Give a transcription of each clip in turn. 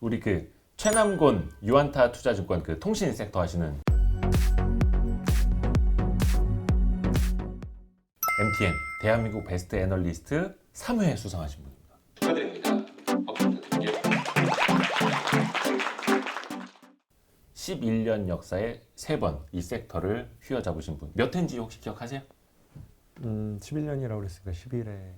우리 그 최남곤 유안타 투자증권 그 통신 섹터 하시는 MTN 대한민국 베스트 애널리스트 3회 수상하신 분입니다. 축하드립니다. 박수 부탁드릴게요. 11년 역사에 3번 이 섹터를 휘어잡으신 분. 몇 회인지 혹시 기억하세요? 11년이라고 그랬으니까 11회.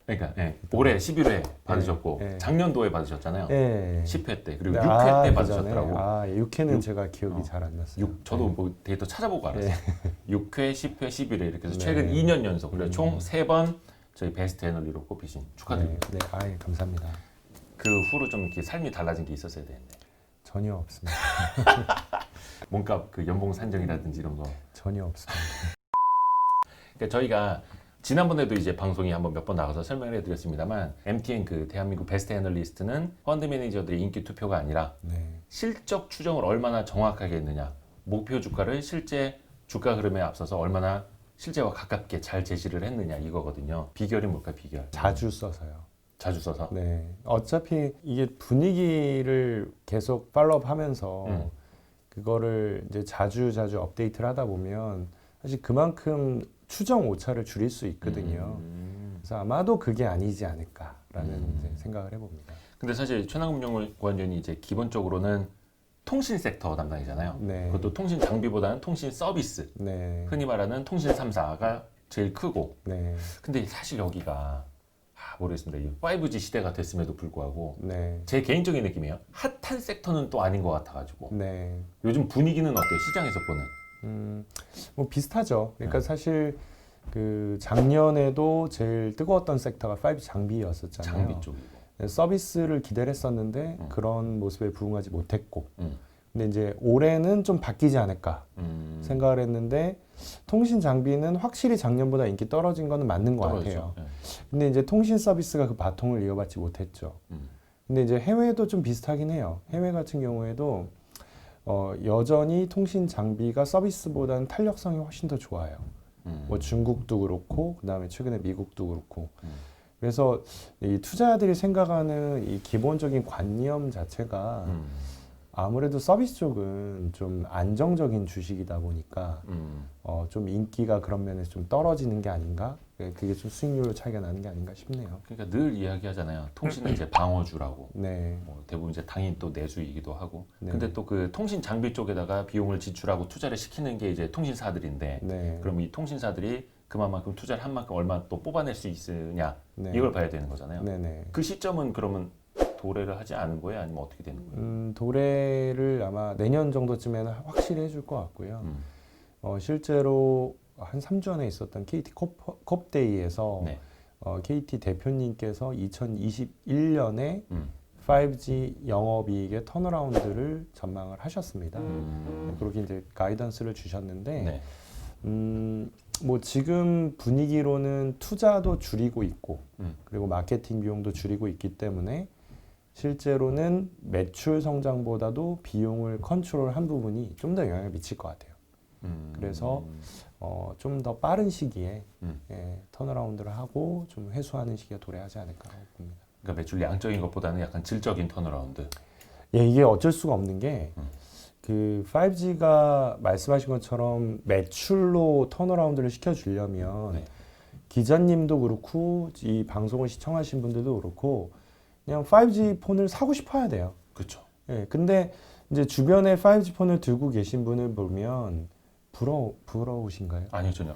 그러니까 올해 11회 받으셨고 네. 작년도에 받으셨잖아요. 네. 10회 때 그리고 네, 6회 때 그 받으셨더라고. 전에. 6회는 육- 제가 기억이 잘 안 났어요. 저도 뭐 데이터 찾아보고 알았어요. 6회, 10회, 11회 이렇게 해서 최근 네. 2년 연속 그래서 총 3번 저희 베스트 애널리로 꼽히신 축하드립니다. 네, 감사합니다. 그 후로 좀 이렇게 삶이 달라진 게 있었어야 되는데 전혀 없습니다. 몸값 그 연봉 산정이라든지 이런 거. 전혀 없습니다. 그러니까 저희가 지난번에도 이제 방송이 한번 몇 번 나가서 설명을 해드렸습니다만 MTN 그 대한민국 베스트 애널리스트는 펀드 매니저들의 인기 투표가 아니라 네. 실적 추정을 얼마나 정확하게 했느냐, 목표 주가를 실제 주가 흐름에 앞서서 얼마나 실제와 가깝게 잘 제시를 했느냐 이거거든요. 비결이 뭘까 비결? 자주 써서요. 자주 써서. 네. 어차피 이게 분위기를 계속 팔로우하면서 그거를 이제 자주 업데이트를 하다 보면 사실 그만큼 추정 오차를 줄일 수 있거든요. 그래서 아마도 그게 아니지 않을까라는 이제 생각을 해봅니다. 근데 사실 최남곤 연구원이 이제 기본적으로는 통신 섹터 담당이잖아요. 네. 그것도 통신 장비보다는 통신 서비스, 네. 흔히 말하는 통신 3사가 제일 크고. 네. 근데 사실 여기가 모르겠습니다. 이 5G 시대가 됐음에도 불구하고 네. 제 개인적인 느낌이에요. 핫한 섹터는 또 아닌 것 같아가지고 네. 요즘 분위기는 어때요? 시장에서 보는? 뭐 비슷하죠. 그러니까 사실 그 작년에도 제일 뜨거웠던 섹터가 5G 장비였었잖아요. 장비 쪽이고. 서비스를 기대를 했었는데 그런 모습에 부응하지 못했고 음. 근데 이제 올해는 좀 바뀌지 않을까 생각을 했는데 통신 장비는 확실히 작년보다 인기 떨어진 거는 맞는 것 같아요. 네. 근데 이제 통신 서비스가 그 바통을 이어받지 못했죠. 근데 이제 해외도 좀 비슷하긴 해요. 해외 같은 경우에도 여전히 통신 장비가 서비스보다는 탄력성이 훨씬 더 좋아요. 뭐 중국도 그렇고 그다음에 최근에 미국도 그렇고 그래서 이 투자자들이 생각하는 이 기본적인 관념 자체가 아무래도 서비스 쪽은 좀 안정적인 주식이다 보니까 좀 인기가 그런 면에서 좀 떨어지는 게 아닌가? 그게 좀 수익률 차이가 나는 게 아닌가 싶네요. 그러니까 늘 이야기하잖아요. 통신은 이제 방어주라고. 네. 뭐 대부분 이제 당연히 또 내수이기도 하고. 네. 근데 또 그 통신 장비 쪽에다가 비용을 지출하고 투자를 시키는 게 이제 통신사들인데. 네. 그럼 이 통신사들이 그만큼 투자를 한 만큼 얼마 또 뽑아낼 수 있으냐 네. 이걸 봐야 되는 거잖아요. 네네. 그 시점은 그러면 도래를 하지 않은 거예요? 아니면 어떻게 되는 거예요? 도래를 아마 내년 정도쯤에는 확실히 해줄 것 같고요. 실제로 한 3주 전에 있었던 KT 컵데이에서 네. KT 대표님께서 2021년에 5G 영업이익의 턴어라운드를 전망을 하셨습니다. 그렇게 이제 가이던스를 주셨는데, 네. 뭐 지금 분위기로는 투자도 줄이고 있고, 음. 그리고 마케팅 비용도 줄이고 있기 때문에 실제로는 매출 성장보다도 비용을 컨트롤한 부분이 좀 더 영향을 미칠 것 같아요. 그래서 좀 더 빠른 시기에 턴어라운드를 하고 좀 회수하는 시기가 도래하지 않을까라고 봅니다. 그러니까 매출 양적인 것보다는 약간 질적인 턴어라운드. 예, 이게 어쩔 수가 없는 게 그 5G가 말씀하신 것처럼 매출로 턴어라운드를 시켜주려면 네. 기자님도 그렇고 이 방송을 시청하신 분들도 그렇고 그냥 5G 폰을 사고 싶어야 돼요. 그렇죠. 예, 근데 이제 주변에 5G 폰을 들고 계신 분을 보면 부러우신가요? 아니요 전혀.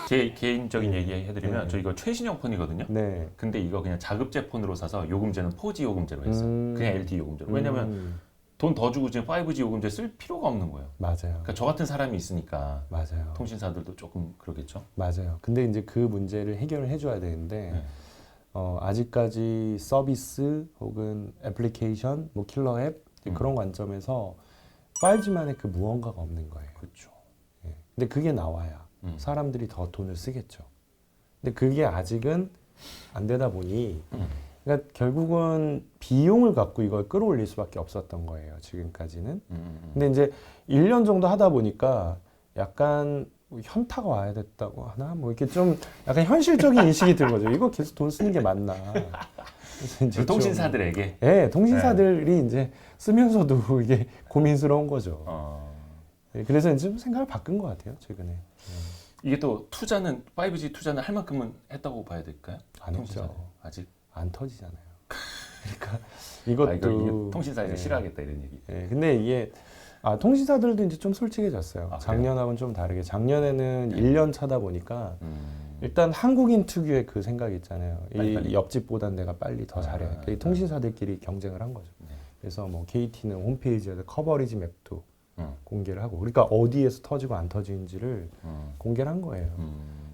제 개인적인 얘기 해드리면 네. 저 이거 최신형 폰이거든요. 네. 근데 이거 그냥 자급제 폰으로 사서 요금제는 4G 요금제로 했어요. 그냥 LTE 요금제로. 왜냐면 돈 더 주고 지금 5G 요금제 쓸 필요가 없는 거예요. 맞아요. 그러니까 저 같은 사람이 있으니까 맞아요. 통신사들도 조금 그러겠죠. 맞아요. 근데 이제 그 문제를 해결을 해줘야 되는데 네. 아직까지 서비스 혹은 애플리케이션, 뭐 킬러 앱 그런 관점에서 5G만의 그 무언가가 없는 거예요. 그렇죠. 예. 근데 그게 나와야 사람들이 더 돈을 쓰겠죠. 근데 그게 아직은 안 되다 보니 그러니까 결국은 비용을 갖고 이걸 끌어올릴 수밖에 없었던 거예요. 지금까지는. 근데 이제 1년 정도 하다 보니까 약간 현타가 와야 됐다고 하나? 뭐 이렇게 좀 약간 현실적인 인식이 든 거죠. 이거 계속 돈 쓰는 게 맞나. 그래서 이제 그 통신사들에게 네, 통신사들이 이제 쓰면서도 이게 고민스러운 거죠. 네, 그래서 이제 좀 생각을 바꾼 것 같아요 최근에. 이게 또 투자는 5G 투자는 할 만큼은 했다고 봐야 될까요? 안 통신사는? 했죠. 아직. 안 터지잖아요. 그러니까 이것도 이거 통신사에서 네. 싫어하겠다 이런 얘기. 네, 근데 이게 통신사들도 이제 좀 솔직해졌어요. 아, 작년하고는 좀 다르게 작년에는 1년 차다 보니까 음. 일단 한국인 특유의 그 생각이 있잖아요. 빨리. 이 옆집보단 내가 빨리 더 잘해. 이 통신사들끼리 경쟁을 한 거죠. 네. 그래서 뭐 KT는 홈페이지에서 커버리지 맵도 음. 공개를 하고, 그러니까 어디에서 터지고 안 터지는지를 공개를 한 거예요.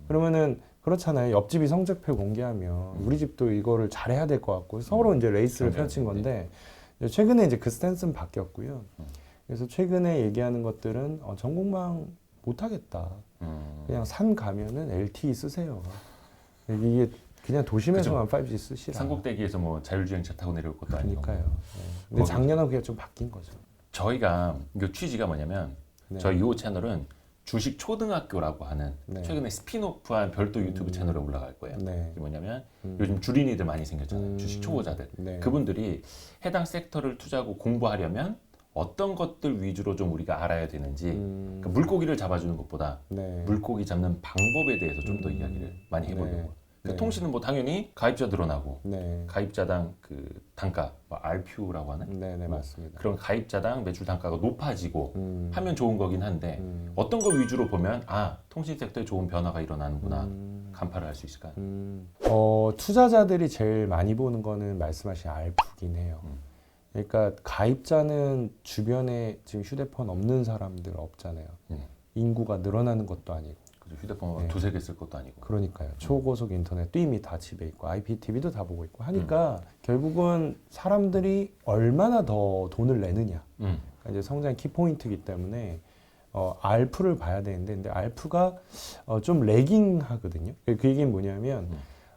그러면은 그렇잖아요. 옆집이 성적표 공개하면 우리 집도 이거를 잘해야 될 것 같고 서로 이제 레이스를 펼친 건데 최근에 이제 그 스탠스는 바뀌었고요. 그래서 최근에 얘기하는 것들은 전국망 못하겠다. 그냥 산 가면은 LTE 쓰세요. 이게 그냥 도심에서만 5G 쓰시라. 삼국대기에서 뭐 자율주행차 타고 내려올 것도 아니고. 그러니까요. 네. 근데 작년하고 그게 좀 바뀐 거죠. 저희가 이 취지가 뭐냐면 네. 저희 이 채널은 주식 초등학교라고 하는 네. 최근에 스피노프한 별도 유튜브 채널에 올라갈 거예요. 네. 이게 뭐냐면 요즘 주린이들 많이 생겼잖아요. 음. 주식 초보자들. 네. 그분들이 해당 섹터를 투자하고 공부하려면 어떤 것들 위주로 좀 우리가 알아야 되는지 그러니까 물고기를 잡아주는 것보다 네. 물고기 잡는 방법에 대해서 좀 더 이야기를 많이 해보려고. 네. 그 네. 통신은 뭐 당연히 가입자 늘어나고 네. 가입자당 그 단가, 뭐 RPU라고 하는 네, 네, 맞습니다. 그런 가입자당 매출 단가가 높아지고 음. 하면 좋은 거긴 한데 어떤 거 위주로 보면 통신 섹터에 좋은 변화가 일어나는구나 간파를 할 수 있을까요? 투자자들이 제일 많이 보는 거는 말씀하신 알프긴 해요. 그러니까 가입자는 주변에 지금 휴대폰 없는 사람들 없잖아요. 인구가 늘어나는 것도 아니고. 그죠. 휴대폰 네. 두세 개 쓸 것도 아니고. 그러니까요. 초고속 인터넷도 이미 다 집에 있고 IPTV도 다 보고 있고 하니까 결국은 사람들이 얼마나 더 돈을 내느냐. 그러니까 이제 성장의 키포인트이기 때문에 알프를 봐야 되는데 근데 알프가 좀 레깅하거든요. 그 얘기는 뭐냐면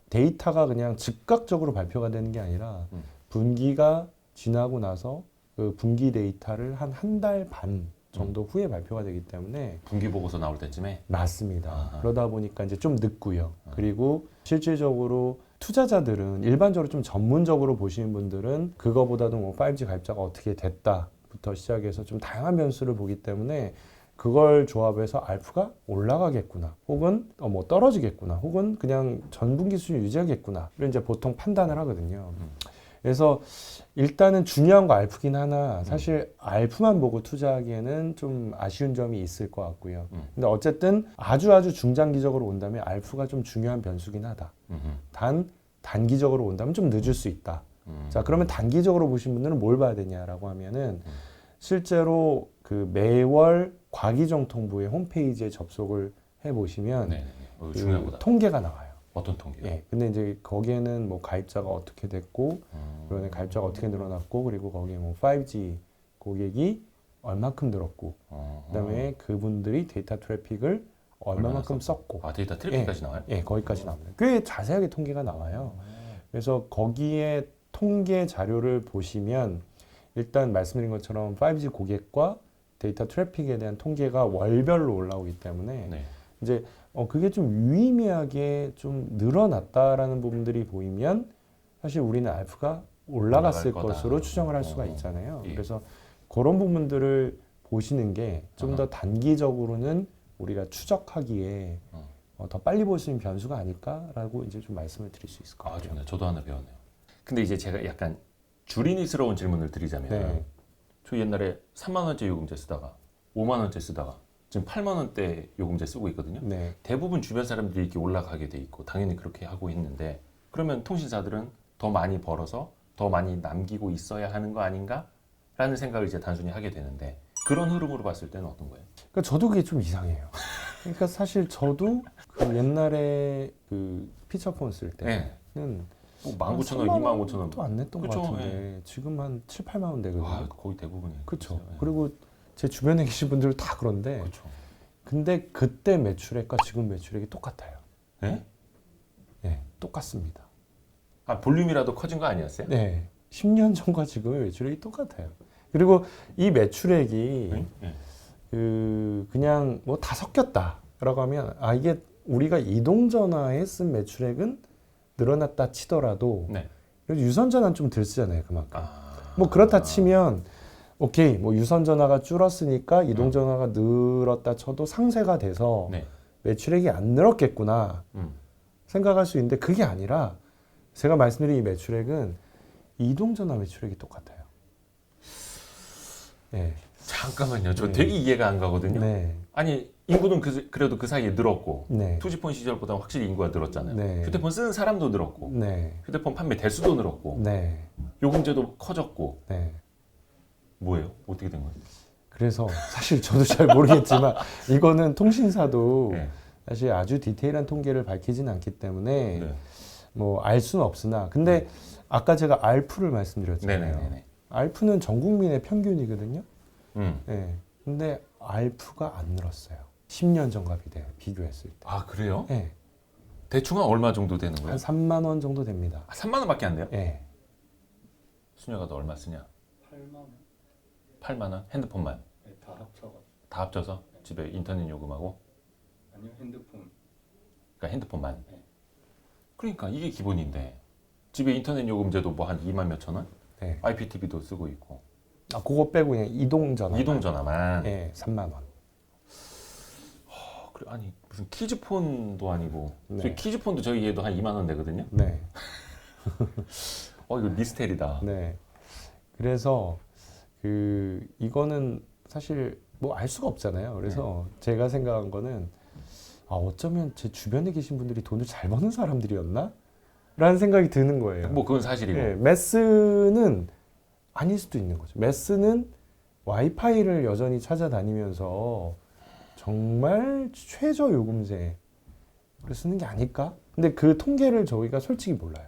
데이터가 그냥 즉각적으로 발표가 되는 게 아니라 분기가 지나고 나서 그 분기 데이터를 한 달 반 정도 후에 발표가 되기 때문에 분기 보고서 나올 때쯤에 맞습니다. 아하. 그러다 보니까 이제 좀 늦고요. 그리고 실질적으로 투자자들은 일반적으로 좀 전문적으로 보시는 분들은 그거보다도 뭐 5G 가입자가 어떻게 됐다부터 시작해서 좀 다양한 변수를 보기 때문에 그걸 조합해서 알프가 올라가겠구나, 혹은 뭐 떨어지겠구나, 혹은 그냥 전분기 수준 유지하겠구나를 이제 보통 판단을 하거든요. 그래서 일단은 중요한 거 알프긴 하나 사실 알프만 보고 투자하기에는 좀 아쉬운 점이 있을 것 같고요. 근데 어쨌든 아주 중장기적으로 온다면 알프가 좀 중요한 변수긴 하다. 단 단기적으로 온다면 좀 늦을 수 있다. 자, 그러면 단기적으로 보신 분들은 뭘 봐야 되냐라고 하면은 실제로 그 매월 과기정통부의 홈페이지에 접속을 해 보시면 중요한 거다. 통계가 나와요. 어떤 통계요? 예. 근데 이제 거기에는 뭐 가입자가 어떻게 됐고, 그다음에 가입자가 어떻게 늘어났고, 그리고 거기에 뭐 5G 고객이 얼마큼 늘었고, 그다음에 그분들이 데이터 트래픽을 얼마만큼 썼고. 데이터 트래픽까지 나와요? 예, 거기까지 나옵니다. 꽤 자세하게 통계가 나와요. 그래서 거기에 통계 자료를 보시면 일단 말씀드린 것처럼 5G 고객과 데이터 트래픽에 대한 통계가 월별로 올라오기 때문에 네. 이제 그게 좀 유의미하게 좀 늘어났다라는 부분들이 보이면 사실 우리는 알프가 올라갔을 올라갈 거다. 것으로 추정을 할 수가 있잖아요. 예. 그래서 그런 부분들을 보시는 게 좀 더 단기적으로는 우리가 추적하기에 더 빨리 볼 수 있는 변수가 아닐까라고 이제 좀 말씀을 드릴 수 있을 것 같아요. 좋네요. 저도 하나 배웠네요. 근데 이제 제가 약간 주린이스러운 질문을 드리자면 네. 저 옛날에 3만 원째 요금제 쓰다가 5만 원째 쓰다가 지금 8만 원대 요금제 쓰고 있거든요. 네. 대부분 주변 사람들이 이렇게 올라가게 돼 있고 당연히 그렇게 하고 있는데 그러면 통신사들은 더 많이 벌어서 더 많이 남기고 있어야 하는 거 아닌가? 라는 생각을 이제 단순히 하게 되는데 그런 흐름으로 봤을 때는 어떤 거예요? 그러니까 저도 그게 좀 이상해요. 그러니까 사실 저도 그 옛날에 그 피처폰 쓸 때는 뭐 19,000원, 25,000원 또 안 냈던 것 그쵸, 같은데 지금 한 7, 8만 원 되거든요. 거의 대부분이에요. 그렇죠. 그리고 제 주변에 계신 분들 다 그런데 그렇죠. 근데 그때 매출액과 지금 매출액이 똑같아요. 네? 네, 똑같습니다. 볼륨이라도 커진 거 아니었어요? 네, 10년 전과 지금의 매출액이 똑같아요. 그리고 이 매출액이 그냥 뭐 다 섞였다라고 하면 이게 우리가 이동전화에 쓴 매출액은 늘어났다 치더라도 네. 그래서 유선 전화는 좀 덜 쓰잖아요, 그만큼. 아. 뭐 그렇다 치면 오케이, 뭐 유선 전화가 줄었으니까 이동 전화가 늘었다 쳐도 상쇄가 돼서 네. 매출액이 안 늘었겠구나 음. 생각할 수 있는데 그게 아니라 제가 말씀드린 이 매출액은 이동 전화 매출액이 똑같아요. 네. 잠깐만요. 저 네. 되게 이해가 안 가거든요. 네. 아니 인구는 그래도 그 사이에 늘었고 네. 투지폰 시절보다 확실히 인구가 늘었잖아요. 네. 휴대폰 쓰는 사람도 늘었고 네. 휴대폰 판매 대수도 늘었고 네. 요금제도 커졌고 네. 뭐예요? 어떻게 된 거예요? 그래서 사실 저도 잘 모르겠지만 이거는 통신사도 네. 사실 아주 디테일한 통계를 밝히진 않기 때문에 네. 뭐 알 수는 없으나 근데 아까 제가 알프를 말씀드렸잖아요. 네네네. 알프는 전 국민의 평균이거든요. 음. 네. 근데 알프가 안 늘었어요. 10년 전과 비교했을 때. 아 그래요? 네. 대충 한 얼마 정도 되는 거예요? 한 3만 원 정도 됩니다. 아, 3만 원밖에 안 돼요? 네. 수녀가 너 얼마 쓰냐? 8만 원. 8만 원? 핸드폰만 네, 다 합쳐가지고. 다 합쳐서 집에 인터넷 요금하고 아니요, 핸드폰. 그러니까 핸드폰만. 네. 그러니까 이게 기본인데 집에 인터넷 요금제도 뭐 한 2만 몇천 원? 네. IPTV도 쓰고 있고 아, 그거 빼고 그냥 이동 전화. 이동 전화만. 네, 3만 원. 그래, 아니 무슨 키즈폰도 아니고 네. 저희 키즈폰도 저희 얘도 한 2만 원 내거든요. 네. 이거 미스테리다. 네. 그래서 이거는 사실 뭐 알 수가 없잖아요. 그래서 제가 생각한 거는 아, 어쩌면 제 주변에 계신 분들이 돈을 잘 버는 사람들이었나? 라는 생각이 드는 거예요. 뭐 그건 사실이고. 네, 매스는 아닐 수도 있는 거죠. 매스는 와이파이를 여전히 찾아다니면서 정말 최저 요금제를 쓰는 게 아닐까? 근데 그 통계를 저희가 솔직히 몰라요.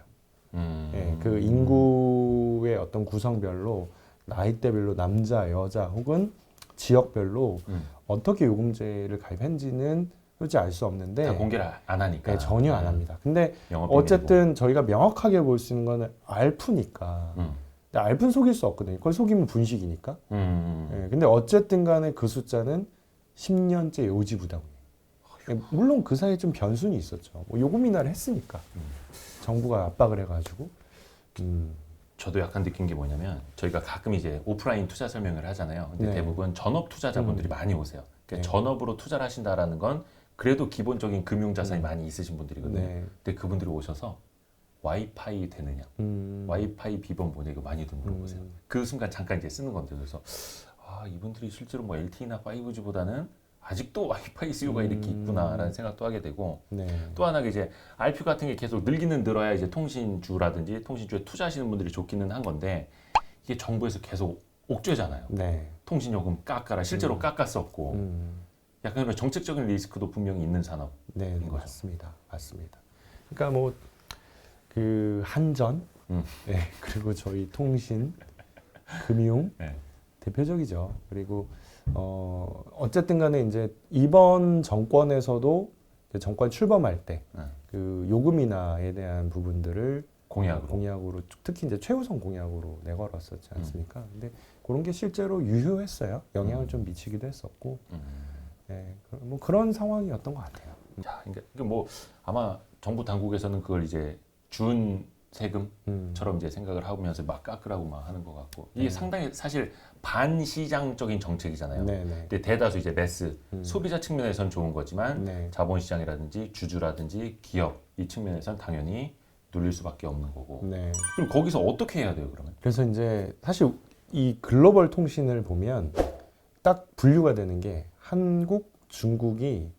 예, 그 인구의 어떤 구성별로 나이대별로 남자, 여자 혹은 지역별로 어떻게 요금제를 가입했는지는 솔직히 알 수 없는데 다 공개를 안 하니까. 네, 전혀 안 합니다. 근데 영업 비밀이고. 어쨌든 저희가 명확하게 볼 수 있는 거는 알프니까. 근데 알프는 속일 수 없거든요. 그걸 속이면 분식이니까. 예, 근데 어쨌든 간에 그 숫자는 10년째 요지부담이에요. 예, 물론 그 사이에 좀 변수는 있었죠. 뭐 요금 인하를 했으니까. 정부가 압박을 해가지고. 저도 약간 느낀 게 뭐냐면 저희가 가끔 이제 오프라인 투자 설명을 하잖아요. 근데 네. 대부분 전업 투자자분들이 많이 오세요. 그러니까 네. 전업으로 투자를 하신다라는 건 그래도 기본적인 금융 자산이 많이 있으신 분들이거든요. 네. 근데 그분들이 오셔서 와이파이 되느냐, 와이파이 비번 보내고 많이들 물어보세요. 그 순간 잠깐 이제 쓰는 건데 그래서 아 이분들이 실제로 뭐 LTE나 5G보다는 아직도 와이파이 수요가 이렇게 있구나라는 생각도 하게 되고 네. 또 하나가 이제 RP 같은 게 계속 늘기는 늘어야 이제 통신주라든지 통신주에 투자하시는 분들이 좋기는 한 건데 이게 정부에서 계속 옥죄잖아요. 네. 통신요금 깎아라 실제로 깎았었고 약간 그런 정책적인 리스크도 분명히 있는 산업. 네, 거죠. 맞습니다. 맞습니다. 그러니까 뭐 그 한전, 네, 그리고 저희 통신, 금융 네. 대표적이죠. 그리고 어쨌든 간에 이제 이번 정권에서도 이제 정권 출범할 때 그 요금 인하에 대한 부분들을 공약으로 특히 이제 최우선 공약으로 내걸었었지 않습니까? 근데 그런 게 실제로 유효했어요. 영향을 좀 미치기도 했었고, 네, 뭐 그런 상황이었던 것 같아요. 자, 그러니까 뭐 아마 정부 당국에서는 그걸 이제 준 세금처럼 이제 생각을 하면서 막 깎으라고 막 하는 것 같고 이게 상당히 사실 반시장적인 정책이잖아요. 네, 네. 근데 대다수 이제 매스 소비자 측면에선 좋은 거지만 네. 자본시장이라든지 주주라든지 기업 이 측면에선 당연히 눌릴 수밖에 없는 거고. 네. 그럼 거기서 어떻게 해야 돼요, 그러면? 그래서 이제 사실 이 글로벌 통신을 보면 딱 분류가 되는 게 한국, 중국이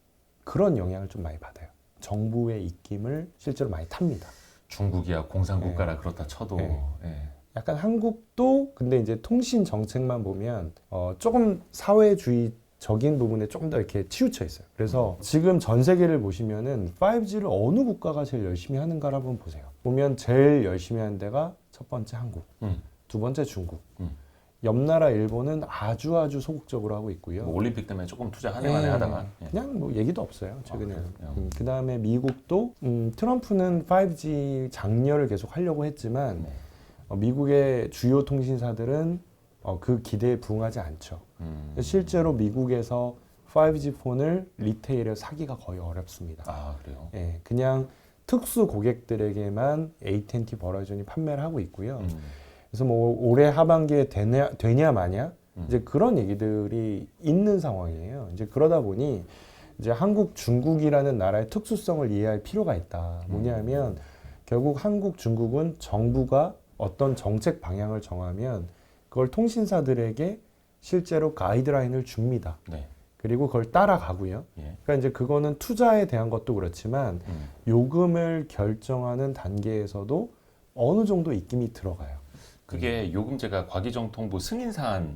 그런 영향을 좀 많이 받아요. 정부의 입김을 실제로 많이 탑니다. 중국이야 공산국가라 그렇다 쳐도 네. 예. 약간 한국도 근데 이제 통신 정책만 보면 조금 사회주의적인 부분에 조금 더 이렇게 치우쳐 있어요. 그래서 지금 전 세계를 보시면은 5G를 어느 국가가 제일 열심히 하는가를 한번 보세요. 보면 제일 열심히 하는 데가 첫 번째 한국, 두 번째 중국, 옆 나라 일본은 아주 소극적으로 하고 있고요. 뭐 올림픽 때문에 조금 투자하네만에 하다가 예. 그냥 뭐 얘기도 없어요 최근에. 그래요? 그 다음에 미국도 트럼프는 5G 장려를 계속 하려고 했지만 미국의 주요 통신사들은 그 기대에 부응하지 않죠. 실제로 미국에서 5G 폰을 리테일에 사기가 거의 어렵습니다. 아 그래요? 예, 그냥 특수 고객들에게만 AT&T 버라이즌이 판매를 하고 있고요. 음. 그래서 뭐 올해 하반기에 되냐 마냐 음. 이제 그런 얘기들이 있는 상황이에요. 이제 그러다 보니 이제 한국, 중국이라는 나라의 특수성을 이해할 필요가 있다. 뭐냐면 결국 한국, 중국은 정부가 어떤 정책 방향을 정하면 그걸 통신사들에게 실제로 가이드라인을 줍니다. 네. 그리고 그걸 따라가고요. 예. 그러니까 이제 그거는 투자에 대한 것도 그렇지만 요금을 결정하는 단계에서도 어느 정도 입김이 들어가요. 그게 요금제가 과기정통부 승인 사안이나요?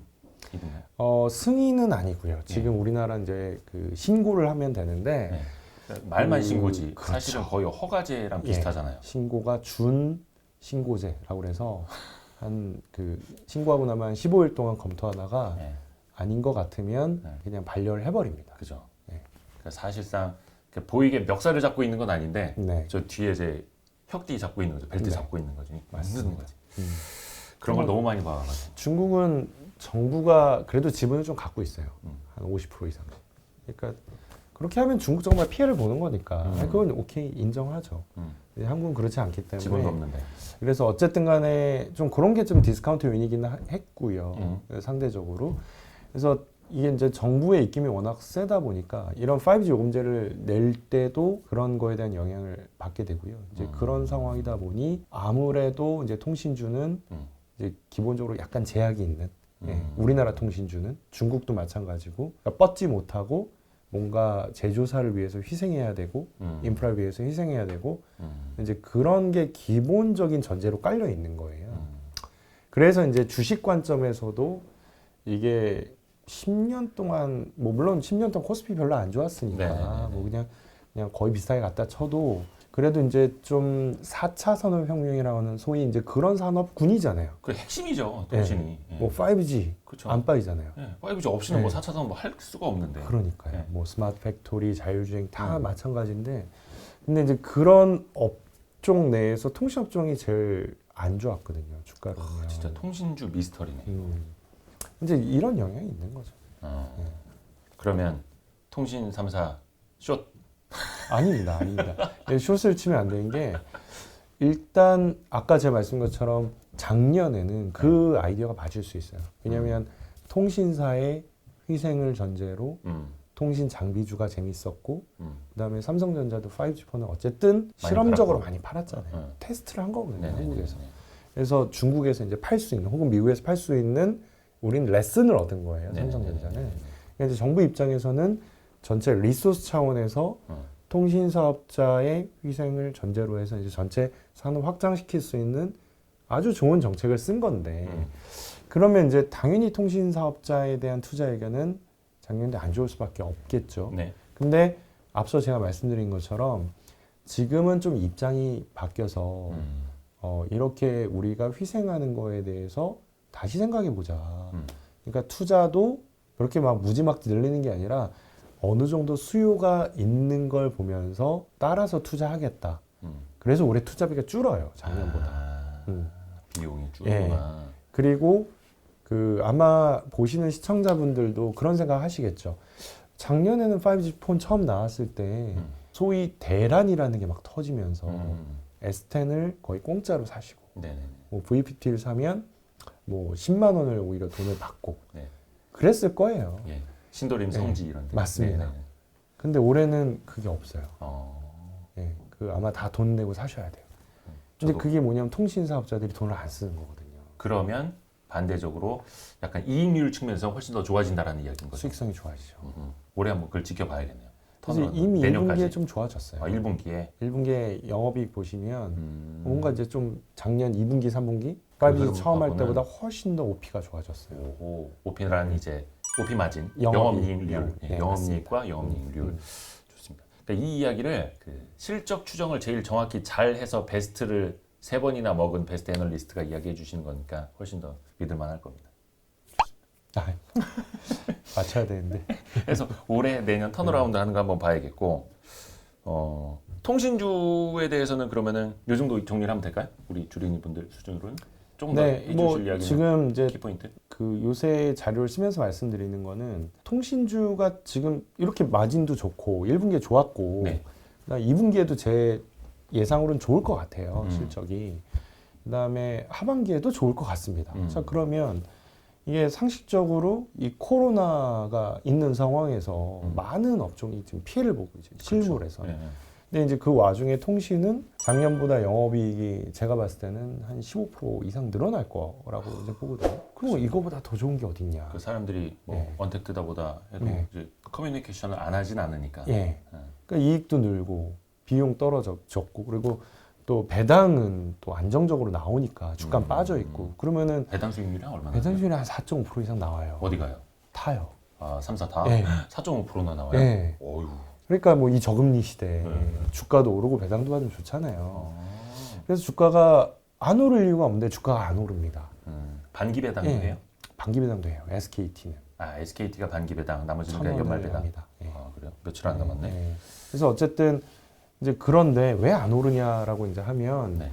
승인은 아니고요. 지금 우리나라 이제 그 신고를 하면 되는데 네. 그러니까 말만 신고지 그렇죠. 사실은 거의 허가제랑 예, 비슷하잖아요. 신고가 준 신고제라고 그래서 한 그 신고하고 나면 15일 동안 검토하다가 네. 아닌 것 같으면 네. 그냥 반려를 해버립니다. 그죠. 네. 그러니까 사실상 보이게 멱살을 잡고 있는 건 아닌데 네, 저 뒤에 이제 혁띠 잡고 있는 거죠. 벨트 네. 잡고 있는 거지. 맞습니다. 누르는 거지. 음. 그런 걸 너무 많이 봐가지고. 중국은 정부가 그래도 지분을 좀 갖고 있어요. 음. 한 50% 이상. 그러니까 그렇게 하면 중국 정부가 피해를 보는 거니까 그건 오케이 인정하죠. 근데 한국은 그렇지 않기 때문에 지분도 없는데. 그래서 어쨌든 간에 좀 그런 게 좀 디스카운트 윈이긴 했고요. 상대적으로. 그래서 이게 이제 정부의 입김이 워낙 세다 보니까 이런 5G 요금제를 낼 때도 그런 거에 대한 영향을 받게 되고요. 이제 그런 상황이다 보니 아무래도 이제 통신주는 이제 기본적으로 약간 제약이 있는 예, 우리나라 통신주는 중국도 마찬가지고 그러니까 뻗지 못하고 뭔가 제조사를 위해서 희생해야 되고 인프라를 위해서 희생해야 되고 이제 그런 게 기본적인 전제로 깔려 있는 거예요. 그래서 이제 주식 관점에서도 이게 10년 동안 뭐 물론 10년 동안 코스피 별로 안 좋았으니까 네네네네. 뭐 그냥 거의 비슷하게 갖다 쳐도 그래도 이제 좀 4차 산업혁명이라고 하는 소위 이제 그런 산업군이잖아요. 그 핵심이죠. 통신이. 예. 뭐 5G 그렇죠. 안 빠지잖아요. 예. 5G 없이는 네. 뭐 4차 산업 뭐할 수가 없는데. 그러니까요. 네. 뭐 스마트 팩토리, 자율주행 다 마찬가지인데, 근데 이제 그런 업종 내에서 통신업종이 제일 안 좋았거든요. 주가를. 진짜 통신주 미스터리네. 이제 이런 영향이 있는 거죠. 그러면 통신 3사 숏. 아닙니다, 아닙니다. 숏을 치면 안 되는 게 일단 아까 제가 말씀드린 것처럼 작년에는 그 아이디어가 맞을 수 있어요. 왜냐하면 통신사의 희생을 전제로 통신 장비주가 재밌었고 그다음에 삼성전자도 5G 폰을 어쨌든 실험적으로 많이 팔았잖아요. 테스트를 한 거거든요, 한국에서. 그래서 중국에서 이제 팔 수 있는 혹은 미국에서 팔 수 있는 우린 레슨을 얻은 거예요, 삼성전자는. 그러니까 이제 정부 입장에서는 전체 리소스 차원에서 통신 사업자의 희생을 전제로 해서 이제 전체 산업 확장시킬 수 있는 아주 좋은 정책을 쓴 건데 그러면 이제 당연히 통신 사업자에 대한 투자 의견은 작년에 안 좋을 수밖에 없겠죠. 네. 근데 앞서 제가 말씀드린 것처럼 지금은 좀 입장이 바뀌어서 이렇게 우리가 희생하는 거에 대해서 다시 생각해 보자. 그러니까 투자도 그렇게 막 무지막지 늘리는 게 아니라 어느 정도 수요가 있는 걸 보면서 따라서 투자하겠다. 그래서 올해 투자비가 줄어요, 작년보다. 비용이 줄구나. 그리고 그 아마 보시는 시청자분들도 그런 생각 하시겠죠. 작년에는 5G 폰 처음 나왔을 때 소위 대란이라는 게 막 터지면서 S10을 거의 공짜로 사시고 뭐 VPT를 사면 뭐 10만 원을 오히려 돈을 받고 네. 그랬을 거예요. 예. 신도림 성지 이런 데. 맞습니다. 네네네. 근데 올해는 그게 없어요. 어. 예, 그 아마 다 돈 내고 사셔야 돼요. 근데 저도 그게 뭐냐면 통신 사업자들이 돈을 안 쓰는 거거든요. 그러면 반대적으로 약간 이익률 측면에서 훨씬 더 좋아진다라는 이야기인 거죠. 수익성이 좋아지죠. 올해 한번 그걸 지켜봐야겠네요. 그래서 이미 1분기에 좀 좋아졌어요. 1분기에 1분기에 영업이익 보시면 뭔가 이제 좀 작년 2분기, 3분기 그 5G 흐름 처음 할 갖고는- 때보다 훨씬 더 OP가 좋아졌어요. 오, 오피라는 이제 오피 마진, 영업이익. 영업이익률, 네, 영업이익과 영업이익률 좋습니다. 그러니까 이 이야기를 그 실적 추정을 제일 정확히 잘 해서 베스트를 3번이나 먹은 베스트 애널리스트가 이야기해 주시는 거니까 훨씬 더 믿을만할 겁니다. 아, 맞춰야 되는데. 그래서 올해 내년 턴어라운드 하는 거 한번 봐야겠고 통신주에 대해서는 그러면은 요 정도 정리를 하면 될까요? 우리 주린이 분들 수준으로는 조금 더 네, 해주실 뭐 이야기는 지금 이제 키포인트. 그 요새 자료를 쓰면서 말씀드리는 거는 통신주가 지금 이렇게 마진도 좋고 1분기에 좋았고 네. 2분기에도 제 예상으로는 좋을 것 같아요. 음. 실적이. 그다음에 하반기에도 좋을 것 같습니다. 자, 그러면 이게 상식적으로 이 코로나가 있는 상황에서 많은 업종이 지금 피해를 보고 이제 실물에서. 예. 근데 이제 그 와중에 통신은 작년보다 영업이익이 제가 봤을 때는 한 15% 이상 늘어날 거라고 이제 보거든요. 그럼 이거보다 더 좋은 게 어딨냐? 그 사람들이 뭐 예. 언택트다보다 해도 예. 이제 커뮤니케이션을 안 하진 않으니까. 예. 그러니까 이익도 늘고 비용 떨어졌고 그리고 또 배당은 또 안정적으로 나오니까 주가 빠져 있고 그러면은 배당 수익률이 얼마나? 배당 수익률이 한 4.5% 이상 나와요. 어디 가요? 타요. 아, 3, 4 다? 예. 4.5%나 나와요? 예. 어휴. 그러니까 뭐 이 저금리 시대에 네. 주가도 오르고 배당도 받으면 좋잖아요. 아. 그래서 주가가 안 오를 이유가 없는데 주가가 안 오릅니다. 반기 배당도 예. 해요? 반기 배당도 해요. SKT는 아, SKT가 반기 배당, 나머지는 그냥 1,000원을 연말 배당. 합니다. 예. 아, 그래요? 며칠 안 남았네. 예. 그래서 어쨌든 이제 그런데 왜 안 오르냐라고 이제 하면 네.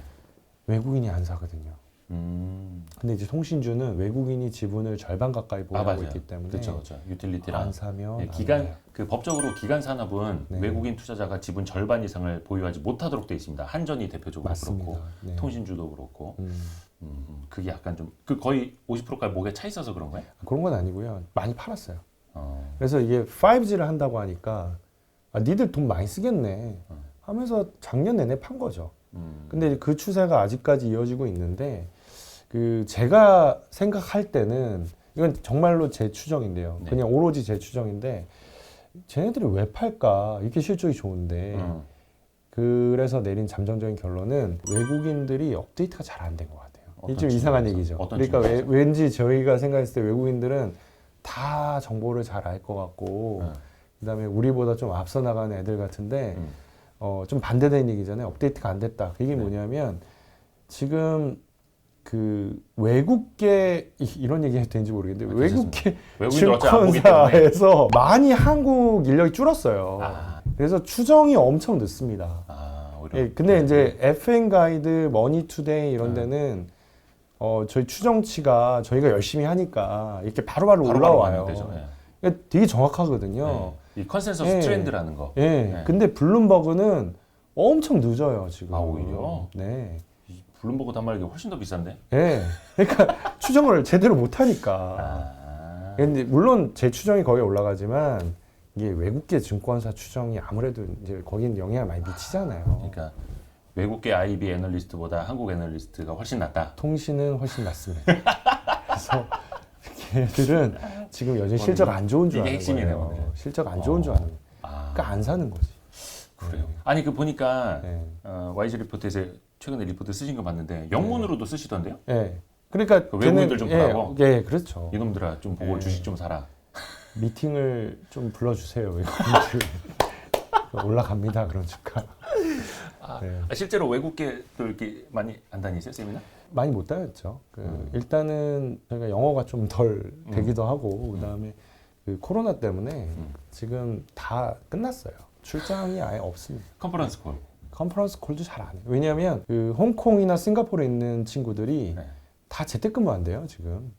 외국인이 안 사거든요. 음. 근데 이제 통신주는 외국인이 지분을 절반 가까이 보유하고 맞아요. 있기 때문에 그렇죠, 그렇죠. 유틸리티랑 안 사면 예, 안 기간 와요. 그 법적으로 기간 산업은 네. 외국인 투자자가 지분 절반 이상을 보유하지 못하도록 되어 있습니다. 한전이 대표적으로 맞습니다. 그렇고 네. 통신주도 그렇고 음, 그게 약간 좀 그 거의 50%까지 목에 차 있어서 그런 거예요? 그런 건 아니고요. 많이 팔았어요. 어. 그래서 이게 5G를 한다고 하니까 아, 니들 돈 많이 쓰겠네 하면서 작년 내내 판 거죠. 근데 그 추세가 아직까지 이어지고 있는데 그 제가 생각할 때는 이건 정말로 제 추정인데요. 네. 그냥 오로지 제 추정인데 쟤네들이 왜 팔까? 이렇게 실적이 좋은데 그래서 내린 잠정적인 결론은 외국인들이 업데이트가 잘 안 된 것 같아요. 이게 어떤 좀 이상한 측면에서? 얘기죠. 어떤 그러니까 측면에서? 왠지 저희가 생각했을 때 외국인들은 다 정보를 잘 알 것 같고 그다음에 우리보다 좀 앞서 나가는 애들 같은데 좀 반대되는 얘기잖아요. 업데이트가 안 됐다. 그게 뭐냐면 지금 그 외국계 이런 얘기 해도 되는지 모르겠는데 아, 외국계 외국인들 어차피 안 보기 때문에. 증권사에서 많이 한국 인력이 줄었어요. 아. 그래서 추정이 엄청 늦습니다. 아, 오히려 예, 근데 이제 FN 가이드, 머니투데이 이런 데는 저희 추정치가 저희가 열심히 하니까 이렇게 바로바로 바로바로 올라와요. 반영되죠. 예. 그러니까 되게 정확하거든요. 예. 이 컨센서스 예. 트렌드라는 거. 예. 네. 근데 블룸버그는 엄청 늦어요, 지금. 아, 오히려? 네. 이 블룸버그 단말기 훨씬 더 비싼데? 예. 그러니까 추정을 제대로 못 하니까. 아. 근데 물론 제 추정이 거의 올라가지만 이게 외국계 증권사 추정이 아무래도 이제 거긴 영향을 많이 미치잖아요. 그러니까 외국계 IB 애널리스트보다 한국 애널리스트가 훨씬 낫다. 통신은 훨씬 낫습니다. 그래서 걔들은 지금 여전히 실적 안 좋은 줄 이게 아는 핵심이네요, 거예요. 오늘. 실적 안 좋은 줄 아는 거예요. 아, 그러니까 안 사는 거지. 그래요. 아니 그 보니까 네. YG 리포트에서 최근에 리포트 쓰신 거 봤는데 영문으로도 쓰시던데요? 예. 그러니까 그 외국인들 좀 보라고? 예, 그렇죠. 이놈들아 좀 보고 네. 주식 좀 사라. 미팅을 좀 불러주세요. 외국인들 올라갑니다. 그런 주가. 네. 실제로 외국계도 이렇게 많이 안 다니세요, 세미나? 많이 못 다녔죠. 일단은 저희가 영어가 좀 덜 되기도 하고 그다음에 그 코로나 때문에 지금 다 끝났어요. 출장이 아예 없습니다. 컨퍼런스 콜. 컨퍼런스 콜도 잘 안 해요. 왜냐하면 그 홍콩이나 싱가포르에 있는 친구들이 네. 다 재택근무한대요 지금.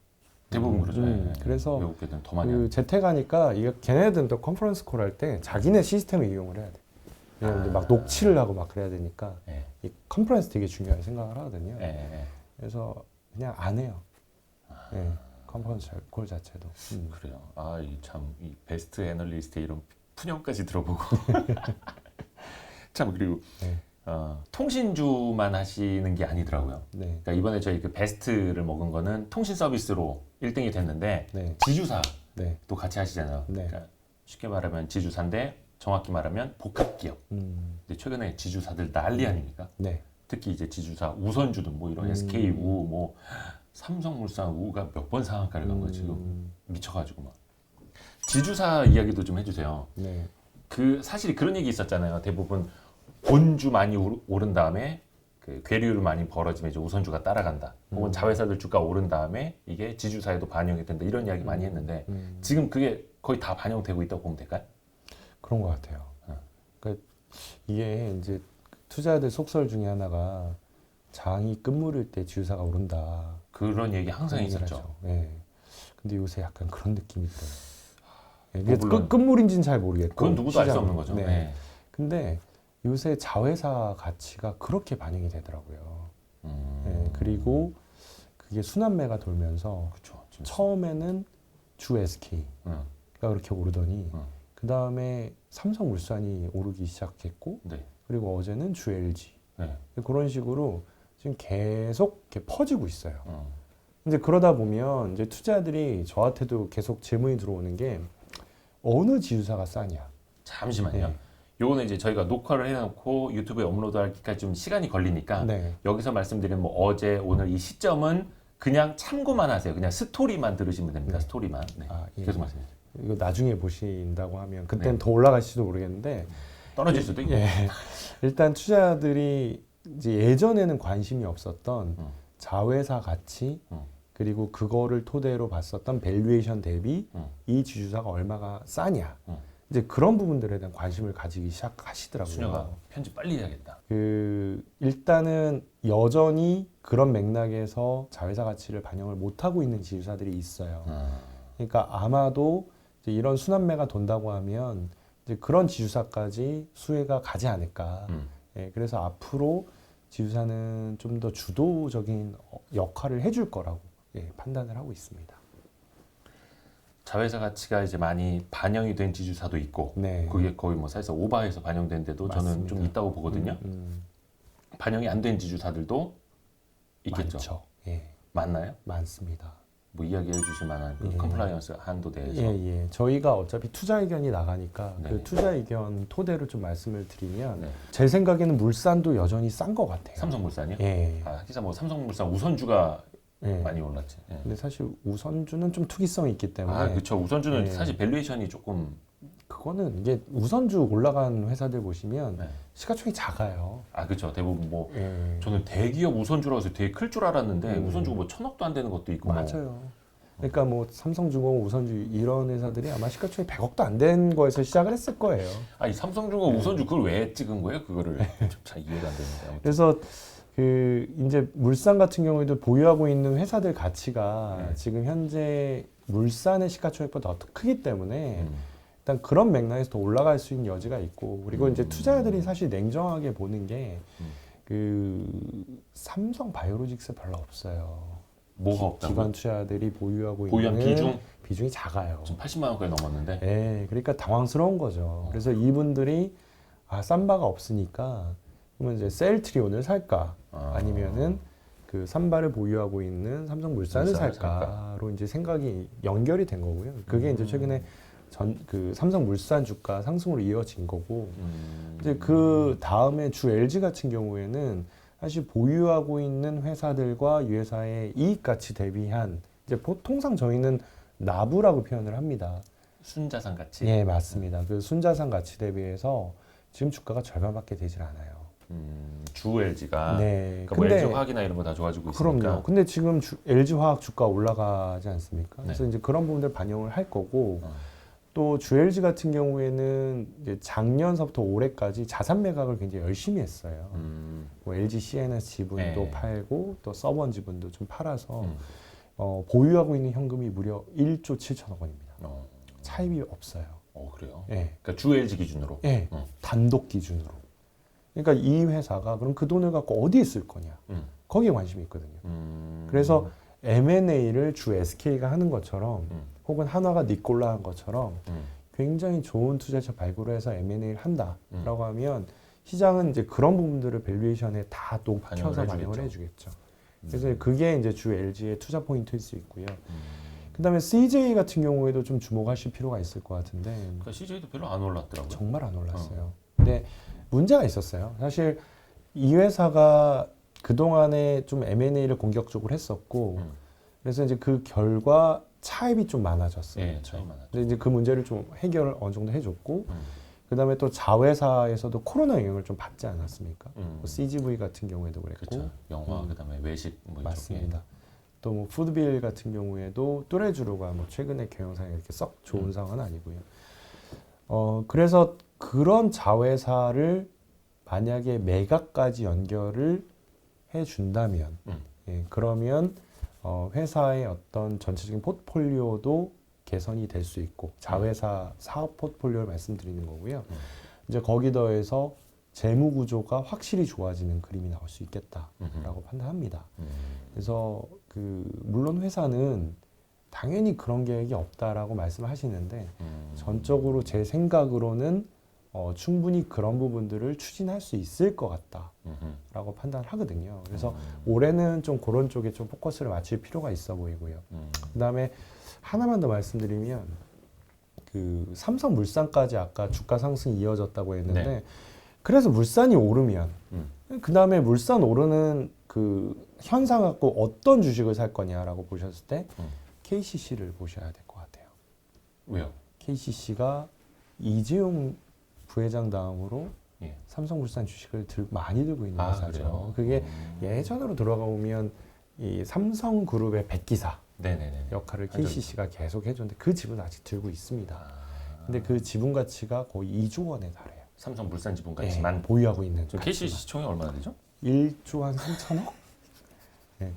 대부분 그러죠. 네. 그래서 외국계들은 더 많이. 그 재택하니까 이게 걔네들은 또 컨퍼런스 콜 할 때 자기네 시스템을 이용을 해야 돼. 왜냐면 이제 막 녹취를 하고 막 그래야 되니까 네. 이 컨퍼런스 되게 중요하게 생각을 하거든요. 네, 네. 그래서 그냥 안 해요. 네, 컨퍼런스 콜 자체도. 그래요. 아, 이 베스트 애널리스트의 이런 푸념까지 들어보고. 참 그리고 네. 통신주만 하시는 게 아니더라고요. 네, 그러니까 이번에 저희 그 베스트를 먹은 거는 통신 서비스로 1등이 됐는데 네, 지주사도 네. 같이 하시잖아요. 네. 그러니까 쉽게 말하면 지주사인데 정확히 말하면 복합 기업. 근데 최근에 지주사들 난리 아닙니까? 네. 특히 이제 지주사 우선주든 뭐 이런 SK우 뭐 삼성물산 우가 몇 번 상한가를 간 거 지금 미쳐가지고 막 지주사 이야기도 좀 해주세요. 네. 그 사실 그런 얘기 있었잖아요. 대부분 본주 많이 오른 다음에 그 괴리율 많이 벌어지면 이제 우선주가 따라간다. 혹은 자회사들 주가 오른 다음에 이게 지주사에도 반영이 된다. 이런 이야기 많이 했는데 지금 그게 거의 다 반영되고 있다고 보면 될까요? 그런 것 같아요. 그러니까 이게 이제 투자자들 속설 중에 하나가 장이 끝물일 때 지주사가 오른다. 그런 얘기 항상 그런 얘기를 있었죠. 하죠. 네. 근데 요새 약간 그런 느낌이 들어요. 네, 뭐 이게 물론 끝물인지는 잘 모르겠고. 그건 누구도 알 수 시장은. 없는 거죠. 네. 네. 근데 요새 자회사 가치가 그렇게 반영이 되더라고요. 네, 그리고 그게 순환매가 돌면서 그렇죠. 처음에는 주 SK가 그렇게 오르더니 그 다음에 삼성물산이 오르기 시작했고 네. 그리고 어제는 주 LG 네. 그런 식으로 지금 계속 이렇게 퍼지고 있어요. 이제 그러다 보면 이제 투자들이 저한테도 계속 질문이 들어오는 게 어느 지주사가 싸냐? 잠시만요. 네. 요거는 이제 저희가 녹화를 해놓고 유튜브에 업로드하기까지 좀 시간이 걸리니까 네. 여기서 말씀드린 뭐 어제 오늘 이 시점은 그냥 참고만 하세요. 그냥 스토리만 들으시면 됩니다. 네. 스토리만. 네. 아, 예. 계속 말씀해 주세요. 이거 나중에 보신다고 하면 그때는 네. 더 올라갈지도 모르겠는데 떨어질 수도 있고. 예. 일단 투자들이 이제 예전에는 관심이 없었던 자회사 가치 그리고 그거를 토대로 봤었던 밸류에이션 대비 이 지주사가 얼마가 싸냐 이제 그런 부분들에 대한 관심을 가지기 시작하시더라고요. 순혁아 편집 빨리 해야겠다. 일단은 여전히 그런 맥락에서 자회사 가치를 반영을 못하고 있는 지주사들이 있어요. 그러니까 아마도 이제 이런 순환매가 돈다고 하면 이제 그런 지주사까지 수혜가 가지 않을까. 예, 그래서 앞으로 지주사는 좀 더 주도적인 역할을 해줄 거라고 판단을 하고 있습니다. 자회사 가치가 이제 많이 반영이 된 지주사도 있고 네. 그게 거의 뭐 사실상 오버해서 반영된 데도 저는 맞습니다. 좀 있다고 보거든요. 반영이 안 된 지주사들도 있겠죠. 많죠. 예, 맞나요? 많습니다. 뭐 이야기해 주실 만한 그 예. 컴플라이언스 한도 대해서 예. 저희가 어차피 투자 의견이 나가니까 네. 그 투자 의견 토대로 좀 말씀을 드리면 네. 제 생각에는 물산도 여전히 싼 것 같아요. 삼성물산이요? 예. 아, 기사 뭐 삼성물산 우선주가 예. 많이 올랐지. 예. 근데 사실 우선주는 좀 투기성이 있기 때문에 아, 그렇죠. 우선주는 네. 사실 밸류에이션이 조금 그거는 이게 우선주 올라간 회사들 보시면 네. 시가총이 작아요. 아, 그렇죠. 대부분 뭐 예. 저는 대기업 우선주라고 해서 되게 클 줄 알았는데 우선주가 뭐 1,000억도 안 되는 것도 있고 뭐. 맞아요. 그러니까 뭐 삼성중공, 우선주 이런 회사들이 아마 시가총이 100억도 안 된 거에서 시작을 했을 거예요. 아니 삼성중공 우선주 그걸 왜 찍은 거예요? 그거를 잘 이해가 안 되는데. 아무튼. 그래서 그 이제 물산 같은 경우에도 보유하고 있는 회사들 가치가 네. 지금 현재 물산의 시가총액보다 더 크기 때문에 일단 그런 맥락에서 더 올라갈 수 있는 여지가 있고 그리고 이제 투자자들이 사실 냉정하게 보는 게 그 삼성 바이오로직스 별로 없어요. 뭐가 없다고? 기관 투자자들이 보유하고 보유한 있는 비중 비중이 작아요. 지금 80만 원까지 넘었는데. 예, 그러니까 당황스러운 거죠. 그래서 이분들이 쌈바가 없으니까 그러면 이제 셀트리온을 살까 아니면은 그 삼바를 보유하고 있는 삼성물산을 물산을 살까로 이제 생각이 연결이 된 거고요. 그게 이제 최근에 그 삼성물산 주가 상승으로 이어진 거고 이제 그 다음에 주 LG 같은 경우에는 사실 보유하고 있는 회사들과 이 회사의 이익 가치 대비한 이제 보통상 저희는 나부라고 표현을 합니다. 순자산 가치. 예, 맞습니다. 그 순자산 가치 대비해서 지금 주가가 절반밖에 되질 않아요. 주 LG가. 네. 그러니까 뭐 LG 화학이나 이런 거 다 좋아지고 있으니까. 그럼요. 근데 지금 LG 화학 주가 올라가지 않습니까? 네. 그래서 이제 그런 부분들 반영을 할 거고 또 주 LG 같은 경우에는 이제 작년서부터 올해까지 자산 매각을 굉장히 열심히 했어요. 뭐 LG CNS 지분도 네. 팔고 또 서번 지분도 좀 팔아서 보유하고 있는 현금이 무려 1조 7천억 원입니다. 차입이 없어요. 그래요? 예. 그러니까 주 LG 기준으로. 예. 단독 기준으로. 그러니까 이 회사가 그럼 그 돈을 갖고 어디에 쓸 거냐? 거기에 관심이 있거든요. 그래서 M&A를 주 SK가 하는 것처럼 혹은 한화가 니콜라 한 것처럼 굉장히 좋은 투자처 발굴을 해서 M&A를 한다라고 하면 시장은 이제 그런 부분들을 밸류에이션에 다 높여서 반영을 해주겠죠. 그래서 그게 이제 주 LG의 투자 포인트일 수 있고요. 그다음에 CJ 같은 경우에도 좀 주목하실 필요가 있을 것 같은데 그러니까 CJ도 별로 안 올랐더라고요. 정말 안 올랐어요. 근데 문제가 있었어요. 사실 이 회사가 그동안에 좀 M&A를 공격적으로 했었고 그래서 이제 그 결과 차입이 좀 많아졌어요. 예, 차이 많았죠. 근데 이제 그 문제를 좀 해결을 어느 정도 해줬고 그다음에 또 자회사에서도 코로나 영향을 좀 받지 않았습니까? 뭐 CGV 같은 경우에도 그랬고 그렇죠. 영화 그다음에 외식 뭐 맞습니다. 또 뭐 푸드빌 같은 경우에도 뚜레쥬르가 뭐 최근에 경영상에 이렇게 썩 좋은 상황은 아니고요. 그래서 그런 자회사를 만약에 매각까지 연결을 해준다면, 예, 그러면 회사의 어떤 전체적인 포트폴리오도 개선이 될 수 있고 자회사 사업 포트폴리오를 말씀드리는 거고요. 이제 거기 더해서 재무 구조가 확실히 좋아지는 그림이 나올 수 있겠다라고 음흠. 판단합니다. 그래서 물론 회사는 당연히 그런 계획이 없다라고 말씀하시는데 전적으로 제 생각으로는 충분히 그런 부분들을 추진할 수 있을 것 같다라고 판단을 하거든요. 그래서 올해는 좀 그런 쪽에 좀 포커스를 맞출 필요가 있어 보이고요. 그다음에 하나만 더 말씀드리면 그 삼성물산까지 아까 주가 상승이 이어졌다고 했는데 네. 그래서 물산이 오르면 그다음에 물산 오르는 그 현상 갖고 어떤 주식을 살 거냐라고 보셨을 때 KCC를 보셔야 될 것 같아요. 왜요? KCC가 이재용 부회장 다음으로 예. 삼성물산 주식을 많이 들고 있는 회사죠. 그래요? 그게 예전으로 돌아가 보면 이 삼성그룹의 백기사 네네네. 역할을 하죠. KCC가 계속 해줬는데 그 지분 아직 들고 있습니다. 근데 그 지분 가치가 거의 2조 원에 달해요. 삼성물산 지분 예, 가치만 보유하고 있는 저 KCC 총이 얼마나 되죠? 1조 한 3천억? 네.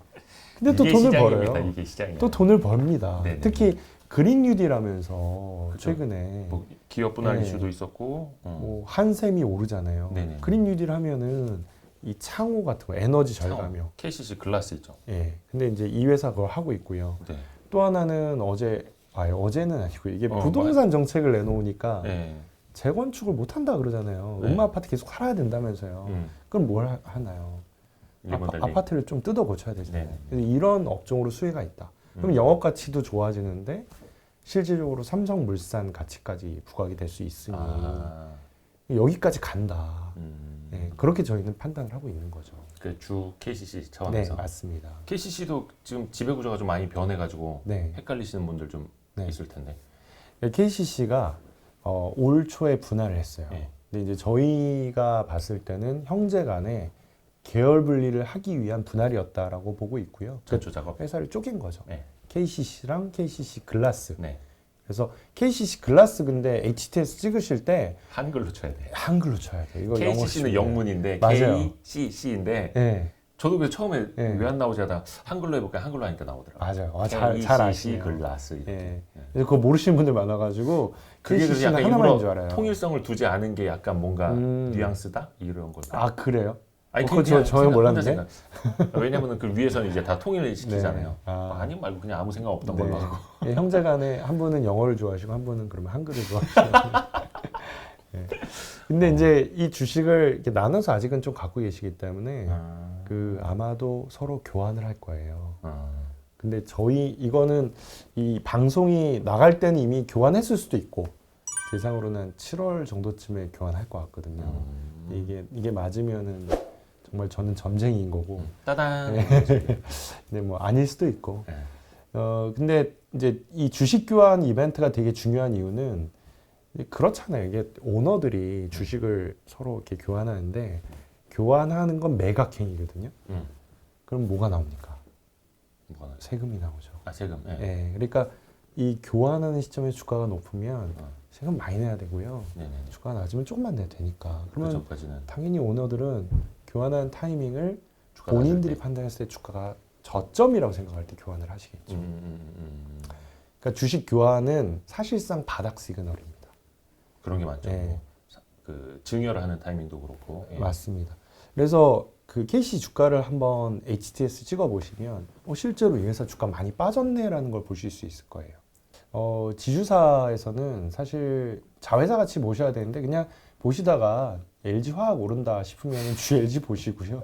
근데 또 이게 돈을 시장입니다. 벌어요. 이게 시장이에요. 또 돈을 벌니다. 네네. 특히 그린 뉴딜하면서 그쵸. 최근에 뭐 기업 분할 네. 이슈도 있었고. 뭐 한샘이 오르잖아요. 네네. 그린 뉴딜 하면은 이 창호 같은 거 에너지 절감형. KCC 글라스 있죠. 예. 근데 이제 이 회사 그걸 하고 있고요. 네. 또 하나는 어제는 아니고 이게 어, 부동산 정책을 내놓으니까 네. 재건축을 못 한다 그러잖아요. 네. 음마 아파트 계속 살아야 된다면서요. 그럼 뭘 하나요? 리모델링. 아파트를 좀 뜯어 고쳐야 되잖아요. 네네. 그래서 이런 업종으로 수혜가 있다. 그럼 영업 가치도 좋아지는데 실질적으로 삼성물산 가치까지 부각이 될 수 있으니 여기까지 간다. 네, 그렇게 저희는 판단을 하고 있는 거죠. 그 주 KCC 네, 차원에서. 맞습니다. KCC도 지금 지배 구조가 좀 많이 변해가지고 네. 헷갈리시는 분들 좀 네. 있을 텐데. KCC가 올 초에 분할을 했어요. 네. 근데 이제 저희가 봤을 때는 형제간에 계열 분리를 하기 위한 분할이었다라고 보고 있고요. 전초 작업. 회사를 쪼갠 거죠. 네. KCC랑 KCC 글라스. 네. 그래서 KCC 글라스 근데 HTS 찍으실 때 한글로 쳐야 돼. 한글로 쳐야 돼. 이거 KCC는 영문인데 맞아요. KCC인데 네, 저도 그 처음에 네. 왜 안 나오지 하다 한글로 해볼까 한글로 하니까 나오더라고요. 맞아요. 잘 KCC 아시네요. 글라스 이렇게. 예. 그래서 그거 모르시는 분들 많아가지고 그게 그래서 KCC는 약간 하나만인 줄 일부러 알아요. 통일성을 두지 않은 게 약간 뭔가 뉘앙스다 이런 거. 아 그래요? 아니 그거 그냥 전혀 혼자 몰랐는데? 생각. 왜냐면은 그 위에서는 이제 다 통일을 시키잖아요. 네. 아. 아니 말고 그냥 아무 생각 없던 네. 걸로 하고. 예, 형제간에 한 분은 영어를 좋아하시고 한 분은 그러면 한글을 좋아하시고. 예. 근데 이제 이 주식을 이렇게 나눠서 아직은 좀 갖고 계시기 때문에 그 아마도 서로 교환을 할 거예요. 근데 이거는 이 방송이 나갈 때는 이미 교환했을 수도 있고 예상으로는 7월 정도쯤에 교환할 것 같거든요. 이게 맞으면은 정말 저는 점쟁이인 거고. 따단. 근데 뭐 아닐 수도 있고. 네. 근데 이제 이 주식 교환 이벤트가 되게 중요한 이유는 그렇잖아요. 이게 오너들이 주식을 서로 이렇게 교환하는데 교환하는 건 매각행위거든요. 그럼 뭐가 나옵니까? 뭐가 나죠? 세금이 나오죠. 아 세금. 예. 예, 그러니까 이 교환하는 시점에 주가가 높으면 세금 많이 내야 되고요. 네네. 주가가 낮으면 조금만 내도 되니까. 그 그러면 전까지는 당연히 오너들은 교환하는 타이밍을 주가가 본인들이 낮을 때. 판단했을 때 주가가 저점이라고 생각할 때 교환을 하시겠죠. 그러니까 주식 교환은 사실상 바닥 시그널입니다. 그런 게 많죠. 네. 뭐 그 증여를 하는 타이밍도 그렇고. 예. 맞습니다. 그래서 그 KC 주가를 한번 HTS 찍어 보시면 실제로 이 회사 주가 많이 빠졌네라는 걸 보실 수 있을 거예요. 지주사에서는 사실 자회사 같이 모셔야 되는데 그냥 보시다가 LG화학 오른다 싶으면 주 LG 보시고요.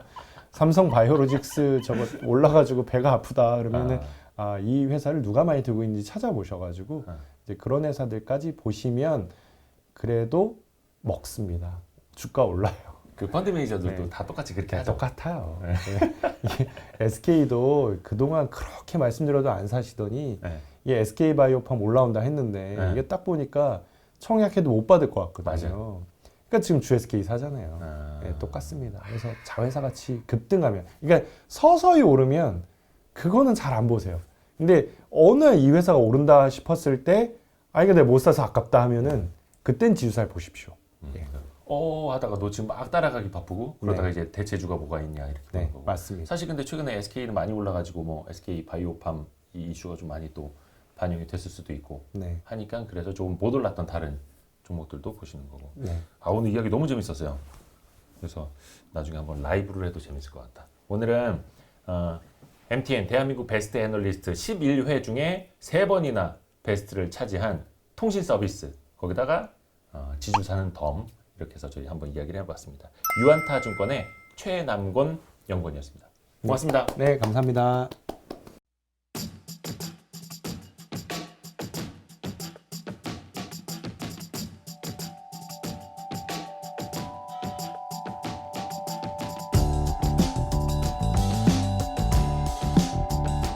삼성 바이오로직스 저거 올라가지고 배가 아프다 그러면은 이 회사를 누가 많이 들고 있는지 찾아보셔가지고 이제 그런 회사들까지 보시면 그래도 먹습니다. 주가 올라요. 그 펀드 매니저들도 네. 다 똑같이 그렇게 하죠. 똑같아요. 네. 이게 SK도 그동안 그렇게 말씀드려도 안 사시더니 네. 이게 SK 바이오팜 올라온다 했는데 네. 이게 딱 보니까 청약해도 못 받을 것 같거든요. 맞아요. 그러니까 지금 주 SK 사잖아요. 네, 똑같습니다. 그래서 자회사 같이 급등하면, 그러니까 서서히 오르면 그거는 잘 안 보세요. 근데 어느 이 회사가 오른다 싶었을 때, 이거 내가 못 사서 아깝다 하면은 그땐 지주사를 보십시오. 예. 하다가 너 지금 막 따라가기 바쁘고 그러다가 네. 이제 대체주가 뭐가 있냐 이렇게 네, 보는 거고. 맞습니다. 사실 근데 최근에 SK는 많이 올라가지고 뭐 SK 바이오팜 이 이슈가 좀 많이 또 반영이 됐을 수도 있고 네. 하니까 그래서 조금 못 올랐던 다른 종목들도 보시는 거고. 네. 오늘 이야기 너무 재밌었어요. 그래서 나중에 한번 라이브를 해도 재밌을 것 같다. 오늘은 MTN 대한민국 베스트 애널리스트 11회 중에 3번이나 베스트를 차지한 통신 서비스 거기다가 지주사는 덤 이렇게 해서 저희 한번 이야기를 해봤습니다. 유안타증권의 최남권 연구원이었습니다. 고맙습니다. 네, 감사합니다.